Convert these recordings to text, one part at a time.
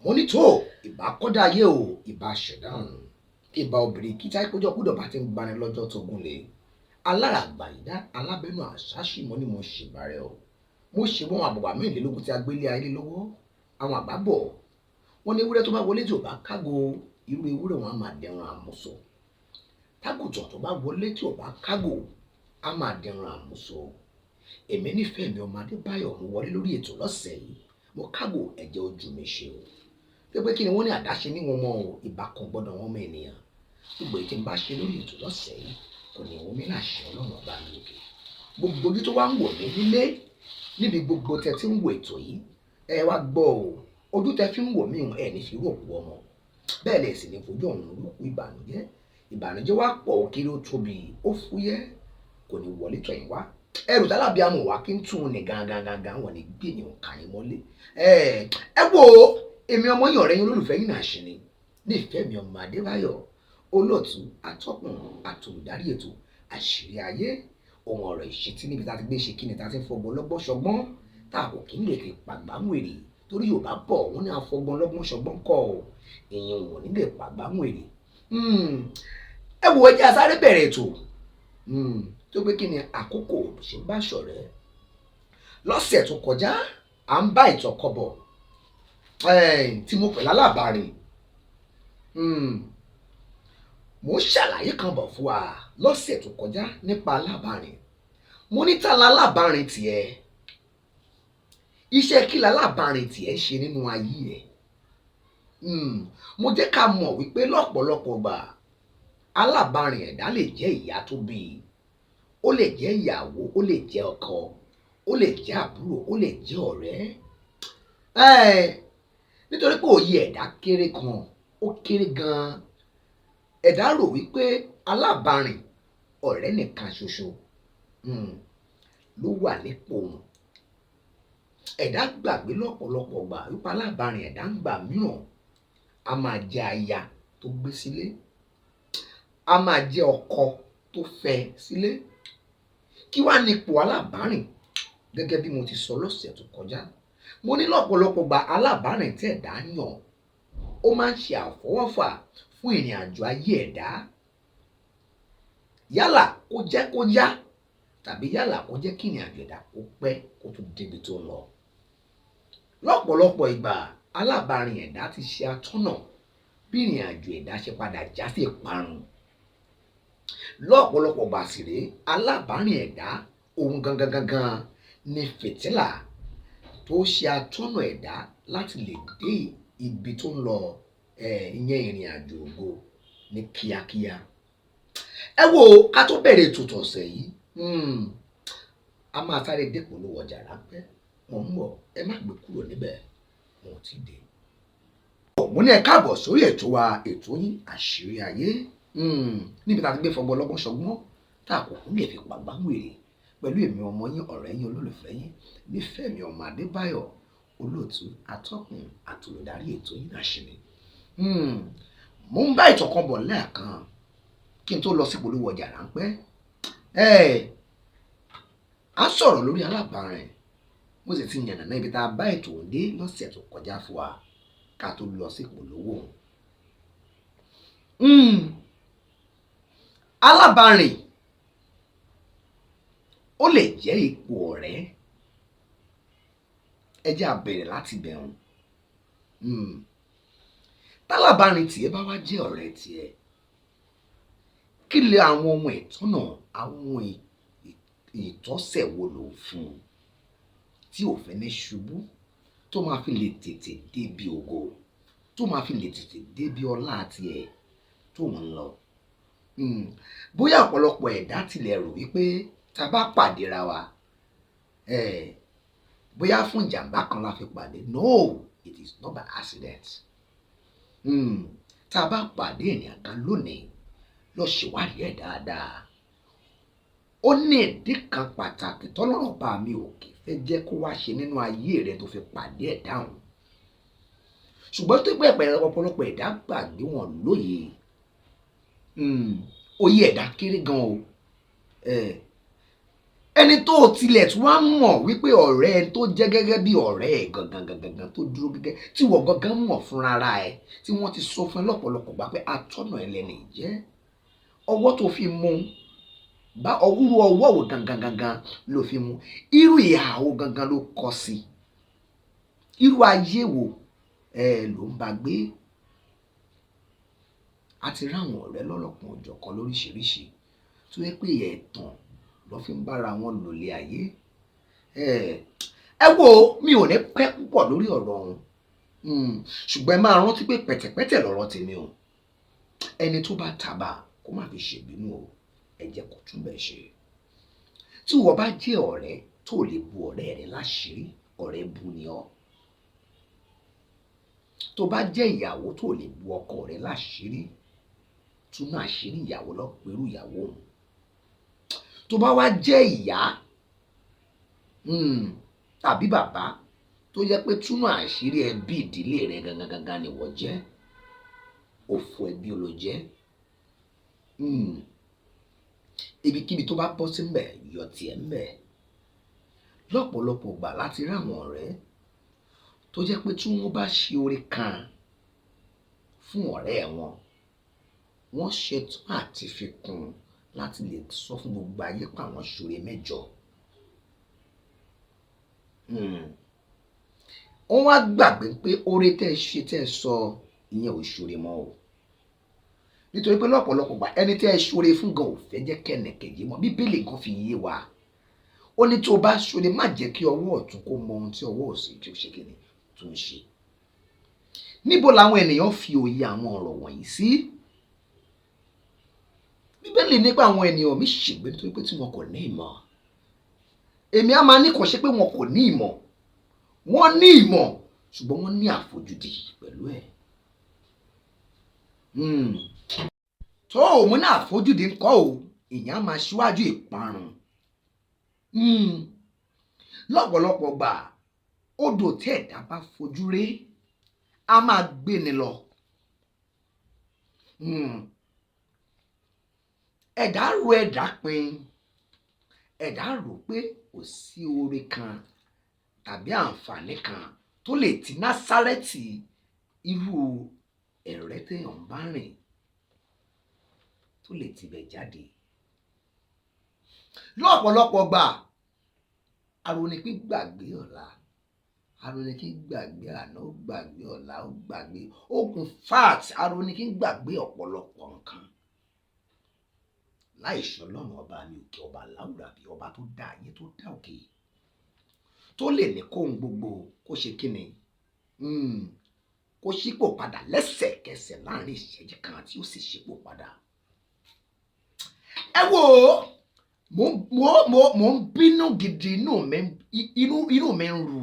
mo ní tó ìbá kọ́dá ayé o ìbá ṣẹ̀dá ọ̀run ìbá obìnrin kíta ìkójọ kúdọ̀ bá ti ń gbani lọ́jọ́ tó gúnlẹ̀ alára àgbàyídá alábẹ́nu àṣáṣì mo ní mo ṣèbàrẹ̀ o mo ṣe wọn àbùbà mẹ́rìnlélógún tí a gbélé ayé lọ́wọ́ àwọn àgbà bọ̀ wọ́n ní ewúrẹ́ tó bá wọlé tí ò bá kágo irú ewúrẹ́ wọn á máa dẹran àmúso tágùtàn tó bá wọlé tí ò bá kágo á máa dẹran àmúso èmi nífẹ̀ẹ́ mi ọmọ Adébáyọ̀ mo wọlé lórí ètò lọ́sẹ̀ yìí mo kágo ẹ̀jẹ̀ ojú mi ṣe o pé kí ni wọ́n ní àdáṣe ní wọn mọ́ ìbákan gbọ́dọ̀ wọn mọ ènìyàn gbogbo èyí tí n bá ṣe lórí ètò lọ́sẹ̀ yìí kò ní wọ́n mi láṣẹ Ọlọ́run ọba mi òkè gbogbo ojú tó wá ń wò mí nílé níbi gbogbo tẹ tí ń wo ètò yìí ẹ wá gbọ́ o ojú tẹ fi ń wò mí ẹ ní fi rògbò ọmọ bẹ́ẹ̀ lẹ̀ sì ní fojú ọ̀run olùkú ìbànújẹ́ wá pọ̀ ó kéré ó tóbi ó fúyẹ́ kò ní wọlé tọ̀yìn wá ẹrù tálábí amọ̀ wá kí n tún un ní gangan wọn ní gbé ní òǹkà yín mọ́lé ẹ wo èmi ọmọ yín ọ̀rẹ́ yín olólùfẹ́ yín náà ṣe ni nífẹ̀ẹ́ mi ọmọ Adébáyọ̀ olóòtú atọ́kùn àtòlùdarí ètò àṣírí ayé ohun ọ̀rọ̀ ìṣítí níbi tá a ti gbé ṣe kíni tá a ti fọgbọ́n lọ́gbọ́n ṣọgbọ́n tá a kò kí ń lè fi pàgbáwèrè torí Yorùbá bọ̀ wọ́n ní afọgbọ́n lọ́gbọ́n ṣọgbọ́n kọ́ èèyàn ò ní lè pàgbáwèrè ẹ wo ẹjẹ́ asáré bẹ̀rẹ̀ ètò tó pé kí ni àkókò ṣe bá ṣọ̀rẹ́ lọ́sẹ̀ tó kọjá à ń bá ìtàn kọ bọ̀ tí mo pè lálábàárìn mo ṣàlàyé kan bọ̀ fún wa lọ́sẹ̀ tó kọjá nípa alábàárìn mo ní ta lálábàárìn tiẹ̀ iṣẹ́ kí lálábàárìn tiẹ̀ ṣe nínú ayé ẹ̀ mo jẹ́ ká mọ̀ wípé lọ́pọ̀lọpọ̀ gbà alábàárìn ẹ̀dá lè jẹ́ ìyá tó bí i ó lè jẹ́ ìyàwó ó lè jẹ́ ọkọ ó lè jẹ́ àbúrò ó lè jẹ́ ọ̀rẹ́ nítorí pé òye ẹ̀dá kéré kan ó kéré gan-an ẹ̀dá rò wípé alábàárìn ọ̀rẹ́ nìkan ṣoṣo ló wà nípò òun ẹ̀dá gbàgbé lọ́pọ̀lọpọ̀ gbà wípé alábàárìn ẹ̀dá ń gbà mìíràn a máa jẹ́ aya tó gbé sílé a máa jẹ́ ọkọ tó fẹ́ sílé kí wá nípò alábàárìn gẹ́gẹ́ bí mo ti sọ lọ́sẹ̀ tó kọjá mo ní lọ́pọ̀lọpọ̀ gbà alábàárìn tí ẹ̀dá yàn ó máa ń ṣe àfọwọ́fà fún ìrìn àjò ayé ẹ̀dá yálà kó jẹ́ kó yá tàbí yálà kó jẹ́ kí ìrìn àjò ẹ̀dá kó pẹ́ kó tún débi tó ń lọ lọ́pọ̀lọpọ̀ ìgbà alábàárìn ẹ̀dá ti ṣe atọ́nà bí ìrìn àjò ẹ̀dá ṣe padà já sí ìparun lọ́pọ̀lọpọ̀ gbà sì rèé alábàárìn ẹ̀dá ohun gangan ni fìtílà tó ṣe atọ́nà ẹ̀dá láti lè dé ibi tó ń lọ ìyẹn ìrìn àjò ògo ní kíákíá ẹ wo ká tó bẹ̀rẹ̀ ètò ọ̀sẹ̀ yìí a máa sáré dépò lówó ọjà ráńpẹ́ mo ń bọ̀ ẹ má gbé kúrò níbẹ̀ mo ti dé. mo ní ẹ káàbọ̀ sórí ètò wa ètò yín àṣírí ayé níbi tá a ti gbé fọgbọ́n lọ́gbọ́n ṣọgbọ́n tá a kò kún lè fi pàgbá wèrè pẹ̀lú èmi ọmọ yín ọ̀rẹ́ yín olólùfẹ́ yín nífẹ̀ẹ́ mi ọmọ Adébáyọ̀ olóòtú atọ́kùn àtòlùdarí ètò yín àṣírí mo ń bá ìtàn kan bọ̀ lẹ́ẹ̀kan kí n tó lọ sí polówó ọjà ráńpẹ́ a sọ̀rọ̀ lórí alábàárìn mo sì ti yànnàná ibi tá a bá ètò òǹdé lọ́sẹ̀ tó kọjá fún wa ká tó lọ sí polówó alábàárìn ó lè jẹ́ ipò ọ̀rẹ́ ẹ jẹ́ á bẹ̀rẹ̀ láti bẹ̀rù tálábàárìn tiẹ̀ bá wá jẹ́ ọ̀rẹ́ tiẹ̀ kí lè àwọn ohun ìtọ́nà àwọn ìtọ́sẹ̀ wo lò fún un tí ò fẹ́ ní ṣubú tó máa fi lè tètè débi ògo tó máa fi lè tètè débi ọlá tiẹ̀ tó ń lọ bóyá ọ̀pọ̀lọpọ̀ ẹ̀dá tilẹ̀ rò wípé tá a bá pàdé ra wa bóyá fún ìjàmbá kan la fi pàdé no it is not by accident tá a bá pàdé ènìyàn kan lónìí lọ ṣèwádìí ẹ̀ dáadáa ó ní ìdí kan pàtàkì tọ́lọ́run bá mi òkè fẹ́ jẹ́ kó wá ṣe nínú ayé rẹ tó fi pàdé ẹ̀ dáhùn ṣùgbọ́n tó gbé ẹ̀pẹ̀rẹ̀ ọ̀pọ̀lọpọ̀ ẹ̀dá gbàgbé wọn lóye òye ẹ̀dá kéré gan o ẹni tó tilẹ̀ tí wọ́n mọ̀ wípé ọ̀rẹ́ ẹni tó jẹ́ gẹ́gẹ́ bí ọ̀rẹ́ ẹ̀ gangan tó dúró gẹ́gẹ́ tí wọ́n gangan mọ̀ fúnra ẹ̀ tí wọ́n ti sọ fún ẹ lọ́pọ̀lọpọ̀ gbà pé atọ́nà ẹlẹ́ni jẹ́ ọwọ́ tó fi mú bá ọwúrú ọwọ́ wò gangan ló fi mú irú ìhà wo gangan ló kọ sí irú ayé wo ló ń bá gbé. A ti ráwọn ọ̀rẹ́ lọ́lọ́kan òjọ̀kan lóríṣiríṣi tó yẹ pé ẹ̀tàn ló fi ń bára wọn lòlé ayé. Ẹ wo mi ò ní pẹ́ púpọ̀ lórí ọ̀rọ̀ ọ̀hún ṣùgbọ́n ẹ máa rántí pé pẹ̀tẹ̀pẹ̀tẹ̀ lọ́rọ̀ tèmi o ẹni tó bá tàbà kó má fi ṣèbínú o ẹ jẹ́ kó tún bẹ̀ ṣe. Tí wọ́n bá jẹ́ ọ̀rẹ́ tó lè bu ọ̀rẹ́ rẹ láṣìírí ọ̀rẹ́ bu ni ọ́. Tó bá jẹ́ ìyàwó tó lè bu ọkọ rẹ láṣìírí túnú àṣírí ìyàwó lọ pẹ̀lú ìyàwó òun. Tó bá wá jẹ́ ìyá tàbí bàbá tó jẹ́ pé túnú àṣírí ẹbí ìdílé rẹ gangan ni wọ́n jẹ́ òfò ẹbí ló jẹ́. Ibikíbi tó bá bọ́ sí mbẹ̀ yọ tiẹ̀ mbẹ̀. Lọ́pọ̀lọpọ̀ gbà láti rí àwọn ọ̀rẹ́ tó jẹ́ pé tí wọ́n bá ṣe oore kan fún ọ̀rẹ́ wọn wọ́n ṣetán àti fi kún láti lè sọ fún gbogbo ayé pé àwọn ṣoore mẹ́jọ. Wọ́n wá gbàgbé pé oore tẹ́ ṣe tẹ́ sọ ìyẹn ò ṣoore mọ́ o nítorí pé lọ́pọ̀lọpọ̀ gbà ẹni tẹ́ ṣoore fún gan ò fẹ́ jẹ́ kẹ́nìkejì mọ́. Bíbélì gan fi yé wa ó ní tó bá ṣoore má jẹ́ kí ọwọ́ ọ̀tún kó mọ ohun tí ọwọ́ òsì tí ó ṣe kíni tó ń ṣe. Níbo làwọn ènìyàn fi òye àwọn ọ̀rọ̀ wọ̀nyí sí? Bíbélì nípa àwọn ènìyàn mi ṣègbé nítorí pé tí wọn kò ní ìmọ̀. Èmi á máa ní kò ṣe pé wọn kò ní ìmọ̀ wọ́n ní ìmọ̀ ṣùgbọ́n wọ́n ní àfojúdi pẹ̀lú ẹ̀. Tó o mú ní àfojúdi ńkọ́ o ìyẹn á máa ṣíwájú ìparun. Lọ́pọ̀lọpọ̀ gbà odò tí ẹ̀dá bá fojú rí a máa gbé ni lọ. Ẹ̀dá ro ẹ̀dá pin ẹ̀dá rò pé kò sí oore kan tàbí àǹfààní kan tó lè ti Násárẹ́tì irú ẹ̀rẹ́ téèyàn bá rìn tó lè tibẹ̀ jáde. Lọ́pọ̀lọpọ̀ gbà arónikí gbàgbé ọ̀la arónikí gbàgbé àná ó gbàgbé ọ̀la ó gbàgbé ogun fat arónikí gbàgbé ọ̀pọ̀lọpọ̀ nǹkan láìṣọ́ lọ́rùn ọba mi òkè ọba láwùrà bí ọba tó dá ayé tó dá òkè tó lè ní kóhun gbogbo kó ṣe kíni kó ṣípò padà lẹ́sẹ̀kẹsẹ̀ láàrin ìṣẹ́jú kan tí ó sì ṣípò padà. Ẹ wo mo ń bínú gidi inú mi ń ru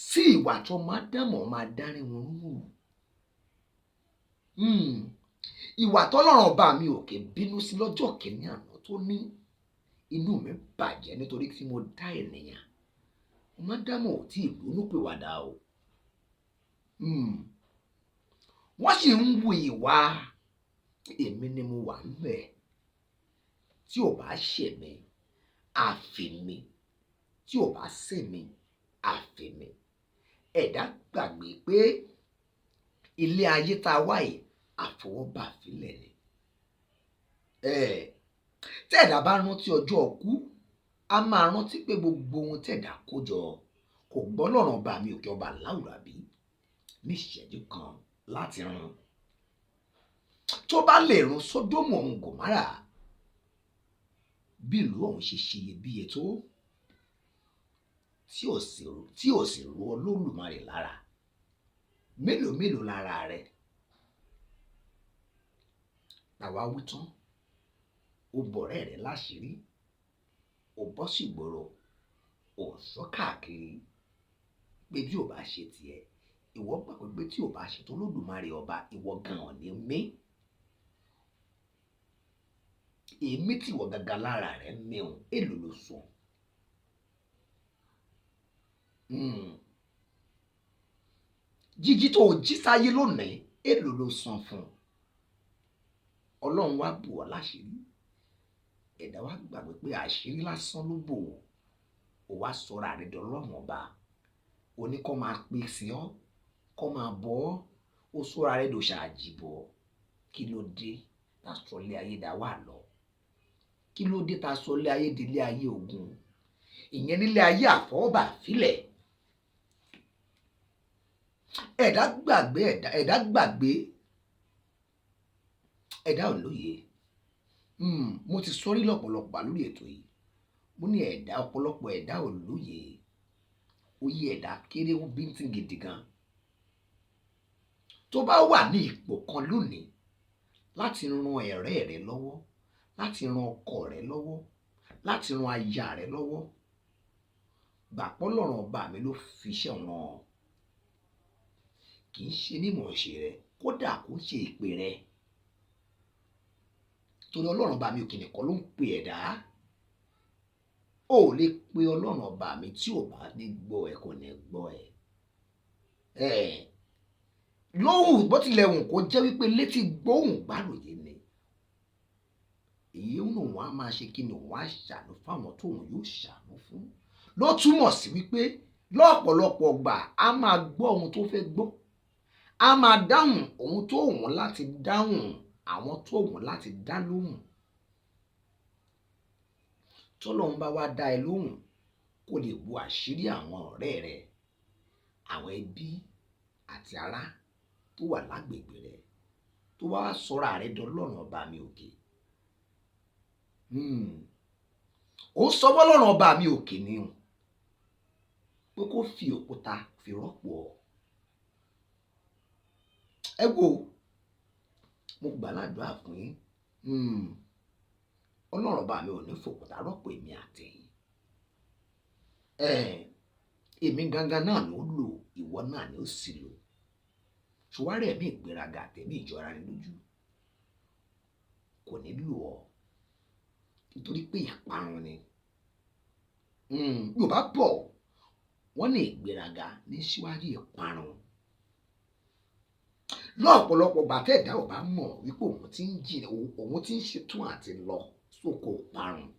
sí ìwà tó máa dámọ̀ máa dárin wọn rú. Ìwà tọ́lọ́run ọba mi òkè bínú sí lọ́jọ́ kìíní àná tó ní inú mi bàjẹ́ nítorí tí mo dá ènìyàn mo máa dámọ̀ ò tí ì ronú pìwàdà o. Wọ́n sì ń wu ìwà èmi ni mo wà ń bẹ̀ tí ò bá ṣèmi àfèmi tí ò bá ṣèmi àfèmi. Ẹ̀dá gbàgbé pé ilé ayé tá a wá yìí àfọwọ́bà fílẹ̀ ni. Tẹ́ẹ̀dá bá rántí ọjọ́ ọkú a máa rántí pé gbogbo ohun tẹ́ẹ̀dá kó jọ kò gbọ́ lọ́rùn ọba mi òkè ọba láwùrà bí ní ìṣẹ́jú kan láti run. Tó bá lè run Sódómù ọ̀hún Gòmárà bí ìlú ọ̀hún ṣe ṣiyebíye tó tí ò sì ru Olódùmarè lára mélòó lára rẹ̀. Àwa wí tán ó bọ̀rẹ́ rẹ̀ láṣìírí ó bọ́ sí ìgboro ó sọ káàkiri pé bí ò bá ṣe tiẹ̀ ìwọ gbàgbọ́ pé tí ò bá ṣe tó Olódùmarè ọba ìwọ gan-an ní mí. Èmi tí ìwọ gangan lára rẹ̀ mìíràn èlò ló sùn. Jíjí tó jí sáyé lónìí èlò ló san fún. Ọlọ́run wá bù ọ́ láṣìírí ẹ̀dá wa gbàgbé pé àṣírí lásán ló bò ó wá sọra rẹ̀ dọlọ́run ọba ó ní kó máa pè sí ọ kó máa bọ́ ó sọra rẹ̀ dòṣà àjìbọ̀ kí ló dé tá sọ lé ayé dá wà lọ kí ló dé tá sọ lé ayé délé ayé ogun ìyẹn nílé ayé àfọwọ́bà fílẹ̀ ẹ̀dá gbàgbé ẹ̀dá ò lóye mo ti sọ rí lọ́pọ̀lọpọ̀ lórí ètò yìí mo ní ọ̀pọ̀lọpọ̀ ẹ̀dá ò lóye òye ẹ̀dá kéré ó bíntín gidi gan tó bá wà ní ipò kan lónìí láti ran ọ̀rẹ́ rẹ lọ́wọ́ láti ran ọkọ rẹ lọ́wọ́ láti ran aya rẹ lọ́wọ́ gbàpọ́ lọ́rùn ọba mi ló fi iṣẹ́ wọn kì í ṣe mímọ̀ ṣe rẹ kódà kó ṣe ìpè rẹ torí ọlọ́run ọba mi òkè nìkan ló ń pè ẹ̀dá ó lè pe ọlọ́run ọba mi tí ò bá ní gbọ́ ẹ kò ní gbọ́ ẹ lóhùn bó tilẹ̀ hùn kó jẹ́ wípé létí gbóhùn gbàròyé ni èyí nù wọn á máa ṣe kí ni wọn á ṣàánú fáwọn tóun yóò ṣàánú fún ló túmọ̀ sí wípé lọ́pọ̀lọpọ̀ gbà á máa gbọ́ ohun tó fẹ́ gbọ́ á máa dáhùn ohun tó wọ́n láti dáhùn àwọn tó wọ́n láti dá lóhùn tọ́lọ́run bá wá dá ẹ lóhùn kó lè bu àṣírí àwọn ọ̀rẹ́ rẹ àwọn ẹbí àti ará tó wà lágbègbè rẹ tó wá sọra rẹ dọlọ́run ọba mi òkè ó sọ bọ́lọ́run ọba mi òkè ni pé kó fi òkúta fi rọ́pò ọ ẹ wo mo gbàládùá fún yín ọlọ́run ọba mi ò ní fòkúta rọ́pò èmi àtẹ̀yìn èmi gangan náà ló lò ìwọ náà ni ó sì lò ṣùwárẹ̀ ẹ̀mí ìgbéraga àtẹ̀mí ìjọra ni lójú kò ní lò ọ́ nítorí pé ìparun ni Yorùbá bọ̀ wọ́n ní ìgbéraga ní síwájú ìparun lọ́pọ̀lọpọ̀ bàtẹ́ ẹ̀dá ò bá mọ̀ wípé òun ti ń ṣetán àti lọ sóko parun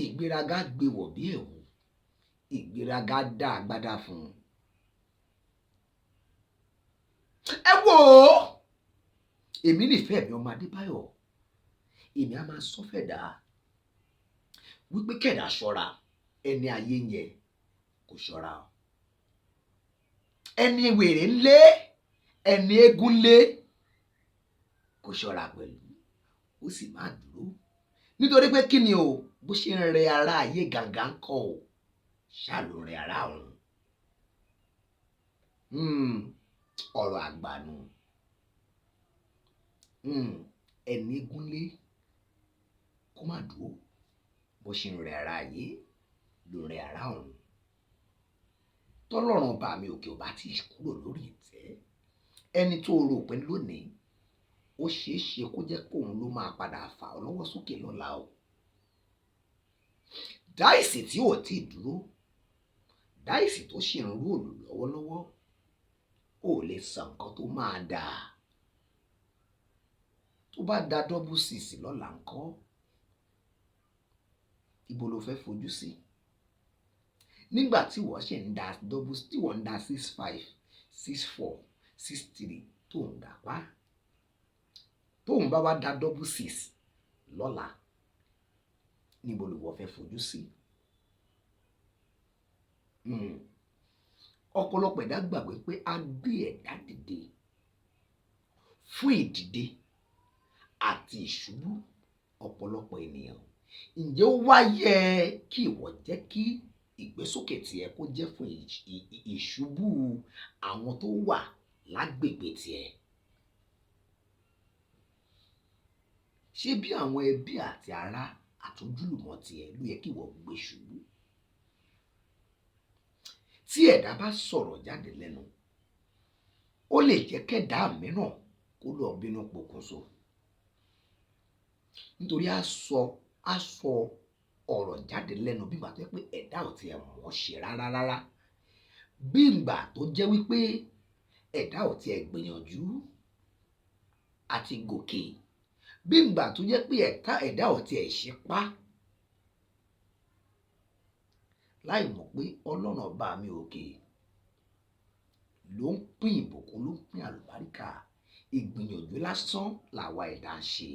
ìgbéraga gbé wọ̀ bí ẹ̀wù ìgbéraga dá agbádá fún un ẹ wò ó èmi nífẹ̀ẹ́ mi ọmọ Adébáyọ̀ èmi á máa sọ fẹ̀dá wípé kẹ̀dá ṣọ́ra ẹni ayé yẹn kò ṣọ́ra ẹni wèrè ńlé ẹni eégún lé kò ṣọ́ra pẹ̀lú ó sì máa dúró nítorí pé kí ni o bó ṣe ń rẹ ara ayé gangan kọ́ o ṣáà ló rẹ ara ọ̀run ọ̀rọ̀ àgbànú ẹni eégún lé kó má dúró bó ṣe ń rẹ ara ayé ló rẹ ara ọ̀run tọ́lọ́run ọba mi òkè ò bá ti kúrò lórí ìtẹ́ ẹni tó rò pé lónìí ó ṣeé ṣe kó jẹ́ pé òun ló máa padà fà ọ́ lọ́wọ́ sókè lọ́la o dáìsì tí ò tí ì dúró dáìsì tó ṣì ń róòlù lọ́wọ́lọ́wọ́ ò lè san nǹkan tó máa dà tó bá da double six lọ́la ńkọ́ ibo ló fẹ́ fojú sí nígbà tí wọ́n ṣe ń da double tí wọ́n ń da 65 64 63 tó ń dà pa tóun bá wá da double six lọ́la níbo ló wọ́n fẹ́ fojú sí ọ̀pọ̀lọpọ̀ ẹ̀dá gbàgbé pé a gbé ẹ̀dá dìde fún ìdìde àti ìṣubú ọ̀pọ̀lọpọ̀ ènìyàn ǹjẹ́ ó wá yẹ kí ìwọ jẹ́ kí ìgbésókè tiẹ̀ kó jẹ́ fún ìṣubú àwọn tó wà lágbègbè tiẹ̀ ṣé bí àwọn ẹbí àti ará àtòjúlùmọ̀ tiẹ̀ ló yẹ kí ìwọ gbé ṣubú tí ẹ̀dá bá sọ̀rọ̀ jáde lẹ́nu ó lè jẹ́ kẹ́dá mìíràn kó lọ bínú pokùnso nítorí á sọ ọ̀rọ̀ jáde lẹ́nu bí ìgbà tó yẹ pé ẹ̀dá ò tiẹ̀ mọ̀ ṣe rárá bí ìgbà tó jẹ́ wípé ẹ̀dá ò tiẹ̀ gbìyànjú àti gòkè bí ìgbà tó jẹ́ pé ẹ̀dá ò tiẹ̀ ṣe pa láì mọ̀ pé Ọlọ́run ọba mi òkè ló ń pín ìbùkún, ló ń pín àlùbáríkà. Ìgbìyànjú lásán làwa ẹ̀dá ń ṣe.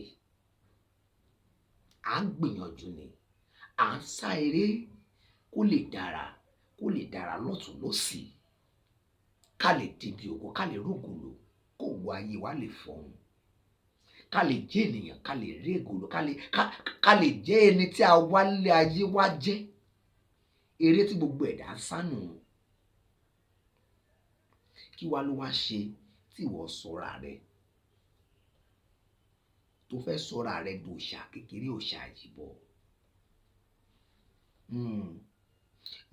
À ń gbìyànjú ni, à ń sá eré kó lè dára lọ́tùn lósì, ká lè débi ògo, ká lè rógòlò, kó wo ayé wa lè fọhùn, ká lè jẹ́ ènìyàn, ká lè rí ègòlò, ká lè jẹ́ ẹni tí a wálé ayé wá jẹ́. Eré tí gbogbo ẹ̀dá ń sá nù. Kí wá ló wá ṣe tí ìwọ sọra rẹ, tó fẹ́ sọra rẹ di òòṣà kékeré, òòṣà àjìbọ?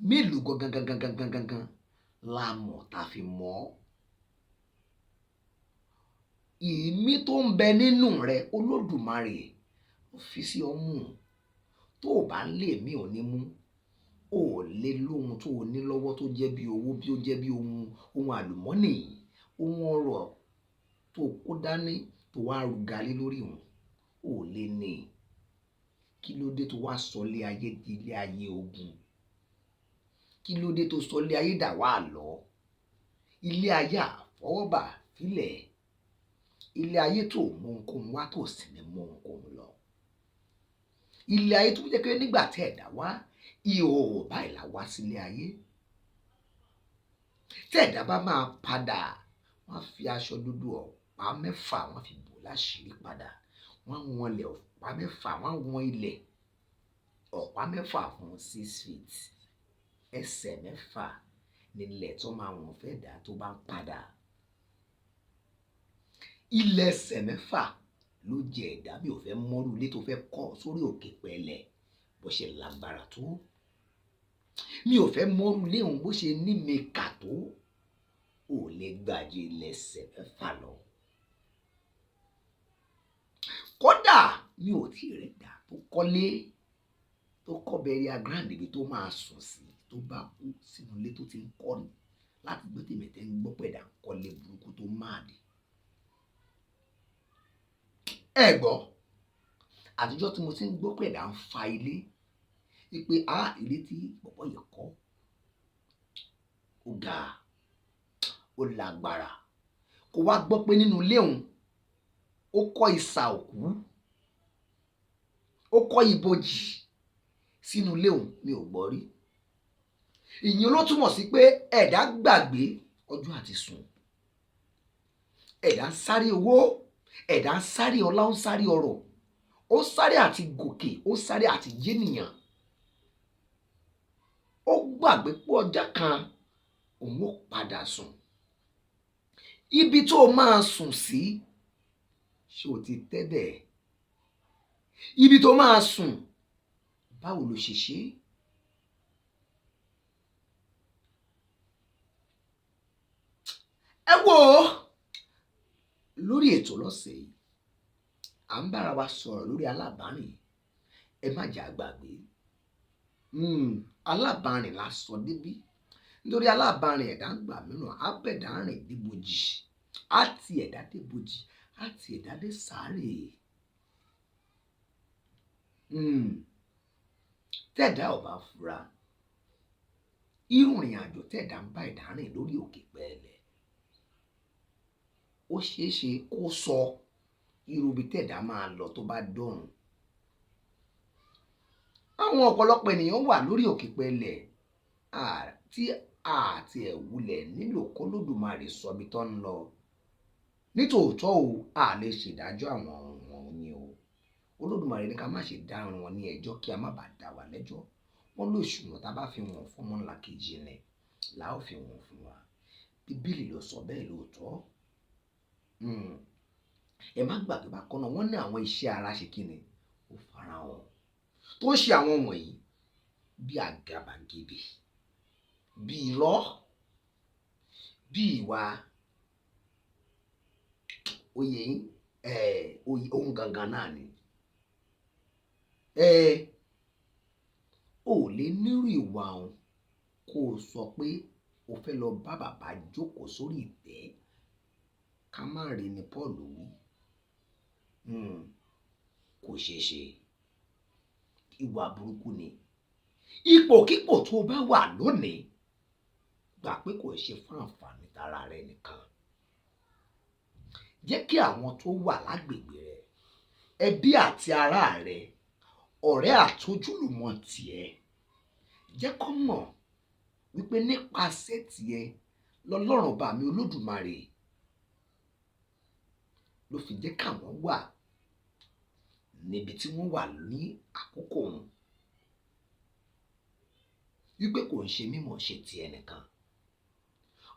Mélòó gangan la mọ̀ tá fi mọ̀ ọ́? Ìmí tó ń bẹ nínú rẹ Olódùmarè ó fi sí ọmú. Tó o bá lè mí ò ní mú, o ò lè lóhun tó o ní lọ́wọ́ tó jẹ́ bí owó, bí ó jẹ́ bí ohun àlùmọ́nì, ohun ọrọ̀ tó kó dání tó wá rúgalé lórí òun, o ò lè ní. Kí ló dé tó wá sọ ilé ayé di ilé ayé ogun? Kí ló dé tó sọ ilé ayé dà wá lọ? Ilé ayé àfọwọ́bà fílẹ̀. Ilé ayé tó mú ohunkóhun wá tó sì ní mú ohunkóhun lọ. Ilé ayé tó jẹ́ pé nígbà tí ẹ̀dá wá, ìhòòhò báyìí la wá sílé ayé. Tí ẹ̀dá bá máa padà, wọ́n fi aṣọ dúdú ọ̀pá 6 wọ́n fi bò láṣìírí padà. Wọ́n wọn ilẹ̀ ọ̀pá 6, wọ́n wọn ilẹ̀ ọ̀pá 6 fún 6 feet. Ẹsẹ̀ 6 nílẹ̀ tó máa wọ̀n fẹ́ dà tó bá ń padà. Ilẹ̀ ẹsẹ̀ 6 ló jẹ ẹ̀dá. Mi ò fẹ́ mọ́rú ilé tó fẹ́ kọ́ sórí òkè pẹ̀lẹ́ bó ṣe lágbára tó. Mi ò fẹ́ mọ́rú ilé òun bó ṣe ní mẹ́kà tó. Ò lè gbàjẹ́ ilẹ̀ ẹsẹ̀ 6 lọ. Kódà mi ò tí rẹ̀ dà tó kọ́lé, tó kọ́ burial ground ibi tó máa sùn sí tó bá kú sínú ilé tó ti ń kọ́ ni. Láti gbé tèmẹ̀tẹ́ ń gbọ́ pẹ̀dà kọ́lé burúkú tó máa dé. Ẹ gbọ́, àtijọ́ tí mo ti ń gbọ́ pẹ̀dà ń fa ilé, wípé ilé tí bọ̀bọ́ yìí kọ́ ó ga, ó lágbára. Kò wá gbọ́ pé nínú ilé òun ó kọ́ isà òkú, ó kọ́ ibojì sínú ilé òun. Mi ò gbọ́ rí. Ìyẹn ló túmọ̀ sí pé ẹ̀dá gbàgbé ọjọ́ àti sùn. Ẹ̀dá ń sáré owó, ẹ̀dá ń sáré ọlá, ó ń sáré ọrọ̀, ó sáré àti gòkè, ó sáré àti jẹ́nìyàn. Ó gbàgbé pé ọjọ́ kan òun ó padà sùn. Ibi tó máa sùn sí, ṣé o ti tẹ́ bẹ́ẹ̀? Ibi tó máa sùn, báwo lo ṣe ṣe? Ẹ wò ó, lórí ètò lọ́sẹ̀ yìí, à ń bára wa sọ̀rọ̀ lórí alábàárìn. Ẹ má jà gbàgbé. Alábàárìn la sọ débí. Nítorí alábàárìn ẹ̀dá ń gbà mìíràn, á bẹ̀dá rìn débojì, á ti ẹ̀dá débojì, á ti ẹ̀dá dé sàárè. Tẹ̀dá ò bá fura, ìrìn àjò tẹ̀dá ń bá ẹ̀dá rìn lórí òkè pẹ̀lẹ́, ó ṣeé ṣe kó sọ irú ibi tẹ̀dá máa lọ tó bá dọ̀run. Àwọn ọ̀pọ̀lọpọ̀ ènìyàn wà lórí òkè pẹ̀lẹ́ tí àti ẹ̀wulẹ̀ nílò kó Olódùmarè sọ ibi tó ń lọ. Nítòótọ́ o, a lè ṣèdájọ́ àwọn wọn ni o. Olódùmarè ní ká má ṣe dá wọn ní ẹjọ́ kí a má bàa dá wa lẹ́jọ́. Wọ́n lòṣùwọ̀n tá bá fi wọ̀n fún ọmọlàkejì ni la ó fi wọ̀n fún wa. Bíbélì ló sọ bẹ́ẹ̀ lóòótọ́. Ẹ má gbàgbé bákan náà, wọ́n ní àwọn iṣẹ́ ara ṣe kí ni ó farahàn tó ń ṣe àwọn wọ̀nyí bí àgàbàgebè, bí irọ́, bí ìwà oyè ohun gangan náà ni. O lè nírú ìwà òun kó o sọ pé o fẹ́ lọ bá bàbá jókòó sórí ìtẹ́. Ká má rí ni Paul wí. kò ṣeé ṣe. Ìwà burúkú ni. Ipòkípò tó bá wà lónìí, gbà pé kò ṣe fún àǹfààní tara rẹ nìkan. Jẹ́ kí àwọn tó wà lágbègbè rẹ, ẹbí àti ará rẹ, ọ̀rẹ́ àtojúlùmọ̀ tiẹ̀, jẹ́ kó mọ̀ wípé nípasẹ̀ tiẹ̀ lọ́lọ́run bá mi Olódùmarè ló fi jẹ́ káwọn wà níbi tí wọ́n wà ní àkókò wọn. Wípé kò ń ṣe mímọ̀ ṣe ti ẹnìkan.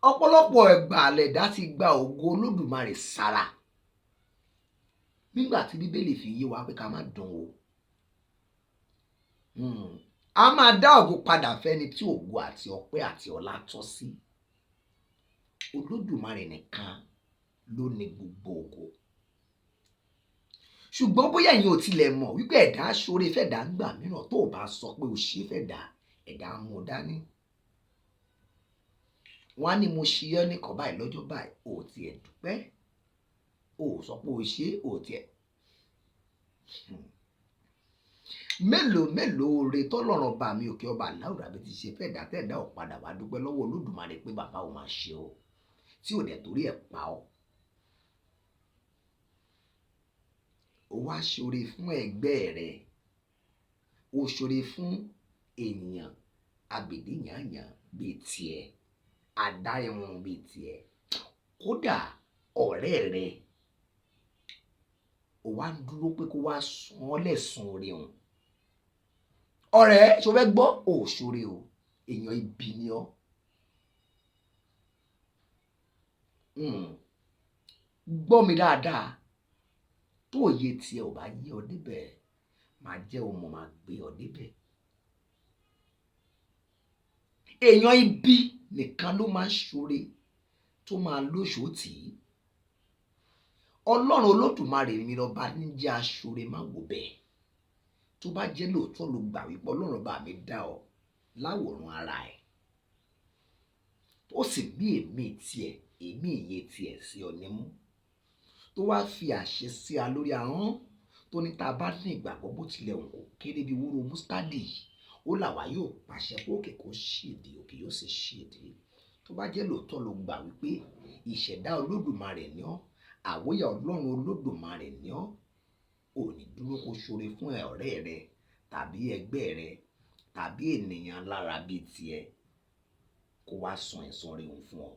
Ọ̀pọ̀lọpọ̀ ẹ̀gbà lẹ̀dá ti gba ògo Olódùmarè sára. Nígbà tí Bíbélì fi yé wa pé ká má dán wò. A máa dá ògo padà fẹ́ni tí ògo àti ọpẹ́ àti ọlá tọ́ sí. Olódùmarè nìkan ló ní gbogbo ògo. Ṣùgbọ́n bóyá ẹ̀yin ò tilẹ̀ mọ̀ wípé ẹ̀dá ṣoore fẹ́dá ń gbà mìíràn tó bá sọ pé o ṣe fẹ́dá, ẹ̀dá mú dání. Wọ́n á ní mo ṣe ọ́ nìkan báyìí lọ́jọ́ báyìí, ò tiẹ̀ dúpẹ́, ò sọ pé o ṣe, ò tiẹ̀. Mélòó oore tọ́lọ́run bá mi òkè ọba Aláwùrábí ti ṣe fẹ́dá tẹ́dá ò padà wá dúpẹ́ lọ́wọ́ Olódùmarè pé bàbá ò máa ṣe ọ́, tí ò dẹ̀ torí ẹ̀ pa ọ́. Ó wá ṣoore fún ẹgbẹ́ rẹ, ó ṣoore fún ènìyàn abèdíyànyàn bíi tiẹ̀, àdá irun bíi tiẹ̀, kódà ọ̀rẹ́ rẹ, ó wá ń dúró pé kó wá san ọ́ lẹ́san oore hùn. Ọ̀rẹ́ ṣo fẹ́ gbọ́, ò ṣoore o, èèyàn ibi ni ọ́. Gbọ́ mi dáadáa, tó òye tiẹ̀ ò bá yé ọ débẹ̀, máa jẹ́ ọmọ máa gbé ọ débẹ̀. Èèyàn ibi nìkan ló máa ń ṣoore tó máa lóṣòó tì í. Ọlọ́run Olódùmarè mi lọ́ba ní jẹ́ aṣoore má wò bẹ́ẹ̀. Tó bá jẹ́ lóòótọ́ ló gbà wípé Ọlọ́run bá mi dá ọ láwòrán ara ẹ̀, ó sì bí èmi tiẹ̀, èmi ìyè tiẹ̀ sí ọ nímú, tó wá fi àṣẹ sí a lórí ahọ́n, tó ní tá a bá ní ìgbàgbọ́ bó tilẹ̀ òun kò kéré bí wóró mustadi, ó làwa yóò pàṣẹ pé òkè kó ṣèdí, òkè yóò sì ṣèdí. Tó bá jẹ́ lóòótọ́ ló gbà wípé ìṣẹ̀dá Olódùmarè ni ọ́, àwòyà Ọlọ́run Olódùmarè ni ọ́, ò ní dúró kó ṣoore fún ọ̀rẹ́ rẹ tàbí ẹgbẹ́ rẹ tàbí ènìyàn lára bíi tiẹ̀ kó wá san ẹ̀san rẹ̀ hùn fún ọ.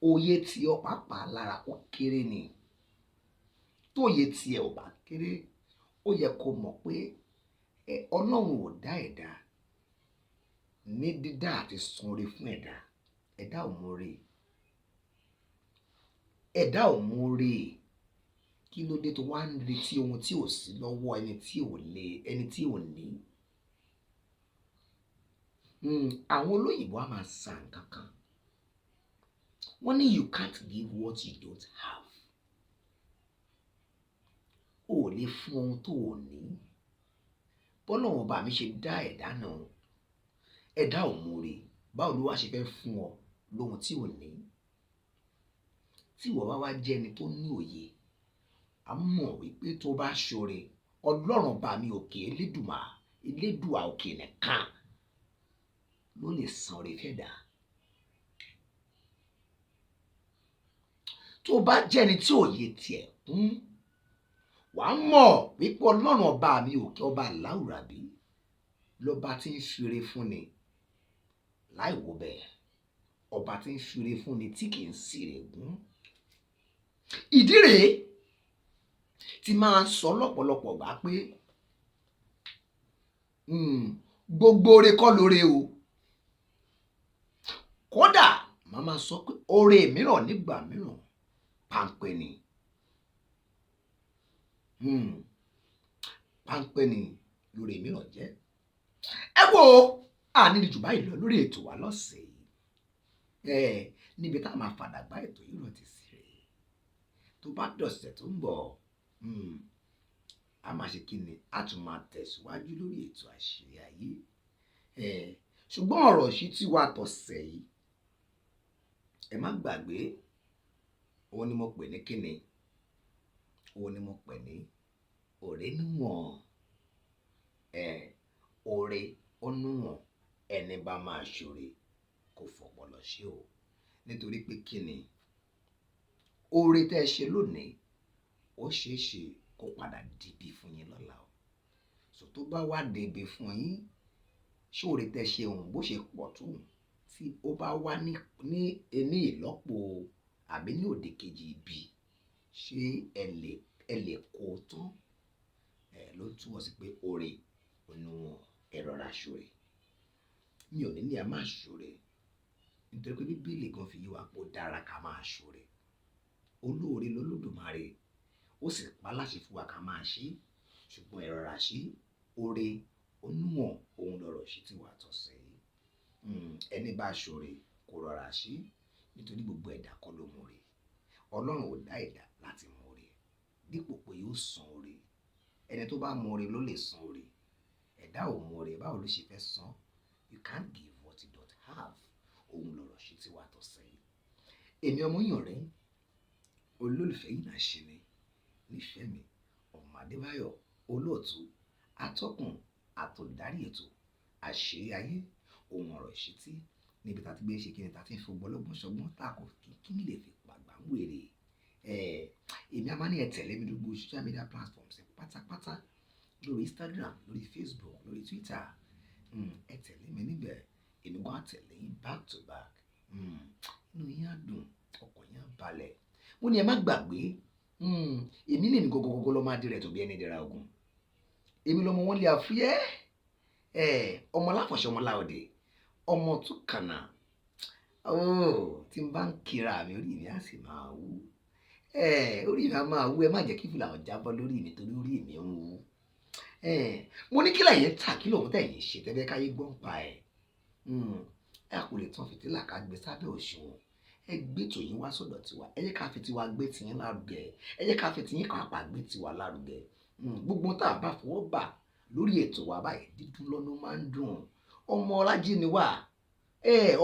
Òye tí ọ pàápàá lára ó kéré ni. Tóye tiẹ̀ ò bá kéré, ó yẹ kó mọ̀ pé Ọlọ́run ò dá ẹ̀dá ní dídá àti san oore fún ẹ̀dá. Ẹ̀dá ò mọ̀re. Ẹ̀dá ò mọ̀re. Kí ló dé tó wá ń retí ohun tí ò sí lọ́wọ́ ẹni tí ò ní? Àwọn olóyìnbó á máa sa nǹkan kan. Wọ́n ní you can't give what you don't have. O ò lè fún ohun tó ò ní. Bọ́lọ́run bá mi ṣe dá ẹ̀dá náà, ẹ̀dá ò mọ̀re. Báwo ló wá ṣe fẹ́ fún ọ lóhun tí ò ní? Tí ìwọ wá jẹ́ ẹni tó ní òye, a mọ̀ wípé tó bá ṣoore, Ọlọ́run bá mi òkè Elédùà òkè nìkan ló lè san oore fẹ́dá. Tó bá jẹ́ ẹni tí òye tiẹ̀ kún, wàá mọ̀ wípé Ọlọ́run ọba mi òkè ọba Aláwùrábí lọ́ba tí ń ṣoore fúnni láì wo bẹ́ẹ̀, ọba tí ń ṣoore fúnni tí kì í ṣìrè gún. Ìdí rèé tí máa ń sọ lọ́pọ̀lọpọ̀ gbà pé gbogbo oore kọ́ lóore o. Kódà màá máa sọ pé oore mìíràn nígbà mìíràn páńpẹ́ ni. Páńpẹ́ ni lóore mìíràn jẹ́. Ẹ wo àníri jù báyìí lọ lórí ètò wa lọ́sẹ̀ yìí. Níbi tá a máa fàdàgbà ètò yìí rọ̀ ti sí rẹ̀. Tó bá dọ̀sẹ̀ tó ń bọ̀, a máa ṣe kí ni? A tún máa tẹ̀síwájú lórí ètò àṣírí ayé. Ṣùgbọ́n ọ̀rọ̀ ìṣítí wa tọ̀sẹ̀ yìí, ẹ má gbàgbé, òun ni mo pè ní kíni? òun ni mo pè ní òré níwọ̀n. Òré ó níwọ̀n, ẹni bá máa ṣoore kò fọpọlọ ṣe o. Nítorí pé kí ni oore tẹ́ ẹ ṣe lónìí ó ṣeé ṣe kó padà dìbì fún yín lọ́la o. So tó bá wá dìbì fún yín, ṣóore tẹ́ ẹ ṣe òun bó ṣe pọ̀ tó tí ó bá wá ní ìlọ́po àbí ní òdì kejì ibi, ṣé ẹ lè kó tán? Ló túmọ̀ sí pé oore oníwọ̀n, ẹ rọra ṣoore. Mi ò ní a máa ṣoore, nítorí pé Bíbélì gan fi yé wa pé ó dára ká máa ṣoore. Olóore lolódùmarè, ó sì pa láṣẹ fún wa ká máa ṣe, ṣùgbọ́n ẹ rọra ṣe. Oore oníwọ̀n òun lọ̀rọ̀ ìṣítí wa tọ̀sẹ̀ yìí. Ẹni bá ṣoore kó rọra ṣe, nítorí gbogbo ẹ̀dá kọ́ ló mọ oore. Ọlọ́run ò dá ẹ̀dá láti mọ oore dípò pé yóò san oore. Ẹni tó bá mọ oore ló lè san oore. Ẹ̀dá ò mọ oore, báwo ló ṣe fẹ́ san? You can't give what you don't have. Òun lọ̀rọ̀ ìṣítí wa tọ̀sẹ̀ yìí. Èmi ọmọ yín ọ̀rẹ́, olólùfẹ́ yín náà ṣe ni, nífẹ̀ẹ́ mi, ọmọ Adébáyọ̀, olóòtú, atọ́kùn, àtòdárí ètò, àṣírí ayé, ohun ọ̀rọ̀ ìṣítí, níbi tá ti gbé ṣe kíni tá ti ń fi ọgbọ́n ṣọgbọ́n tá kò kí lè fi pàgbà ń wèrè. Èmi a máa ní ẹ tẹ̀lé mi lórí gbogbo social media platforms pátápátá, lórí Instagram, lórí Facebook, lórí Twitter. Ẹ tẹ̀lé mi níbẹ̀, èmi gan á tẹ̀lé yín back to back. Inú yín á dùn, ọkàn yín á balẹ̀. Mo ní ẹ má gbàgbé, èmi lè ní gogogogo lọ́ máa dirẹ̀ tó bí ẹni dira ogun. Èmi lọmọ wọn lé àfúyẹ́, ọmọ aláfọ̀ṣọ́ ọmọ láòdè, ọmọ tún kànà. Tí n bá ń kira mi, orí mi á sì máa wú. Orí mi á máa wú, ẹ má jẹ́ kí fìlà ọ̀ jábọ́ lórí mi torí orí mi ń wú. Mo ní kí lẹ̀yin tà, kí lòun tẹ̀yin ṣe tẹ́fẹ́ káyé gbọ́n pa ẹ̀. Ẹ kò lè tán fìtílà ká gbé sábẹ́ òṣùwọ̀n. Ẹ gbé tòyín wá sọ́dọ̀ tiwa, ẹ jẹ́ ká fi tiwa gbé tiyín lárugẹ, ẹ jẹ́ ká fi tiyín pàápàá gbé tiwa lárugẹ. Gbogbo tá a bá fọwọ́ bà lórí ètò wa báyìí, dídùn lọ́nà máa ń dùn. Ọmọ alájé ni wá,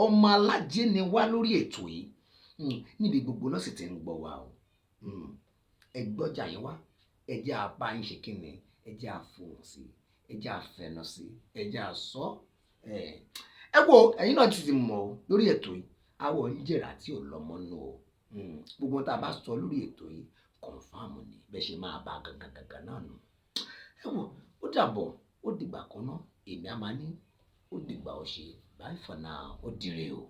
ọmọ alájé ni wá lórí ètò yìí. Níbi gbogbo ló sì ti ń gbọ́ wa o. Ẹ gbọ́jà yín wá, ẹ jẹ́ apá yín ṣe kíni, ẹ jẹ́ àfohùn sí, ẹ jẹ́ àfẹnà sí, ẹ jẹ́ àsọ. Ẹ wo ẹ̀yin náà ti mọ̀ o lórí ètò yìí, àwọ̀ ń jèrà tí ò lọ́mọ nù o. Gbogbo tá a bá sọ lórí ètò yìí kọ̀ǹfàmù ni, bẹ́ẹ̀ ṣe máa bá gangan náà nù. Ẹ wo, ó dàbọ̀, ó dìgbà kan náà, èmi á máa ní ó dìgbà ọ̀ṣẹ́. Bye for now, ó dire o.